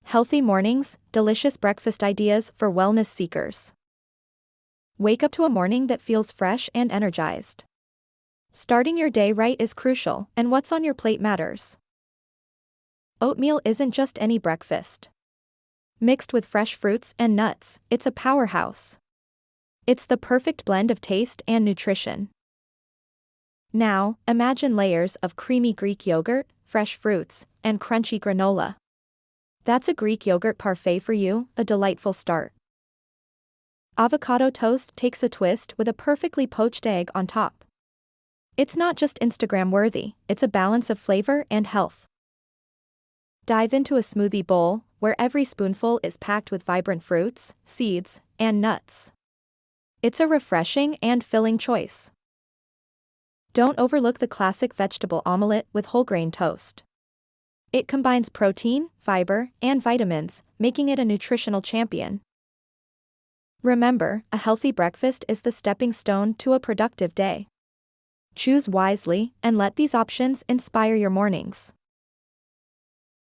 Healthy mornings, delicious breakfast ideas for wellness seekers. Wake up to a morning that feels fresh and energized. Starting your day right is crucial, and what's on your plate matters. Oatmeal isn't just any breakfast. Mixed with fresh fruits and nuts, it's a powerhouse. It's the perfect blend of taste and nutrition. Now, imagine layers of creamy Greek yogurt, fresh fruits, and crunchy granola. That's a Greek yogurt parfait for you, a delightful start. Avocado toast takes a twist with a perfectly poached egg on top. It's not just Instagram-worthy, it's a balance of flavor and health. Dive into a smoothie bowl, where every spoonful is packed with vibrant fruits, seeds, and nuts. It's a refreshing and filling choice. Don't overlook the classic vegetable omelette with whole grain toast. It combines protein, fiber, and vitamins, making it a nutritional champion. Remember, a healthy breakfast is the stepping stone to a productive day. Choose wisely, and let these options inspire your mornings.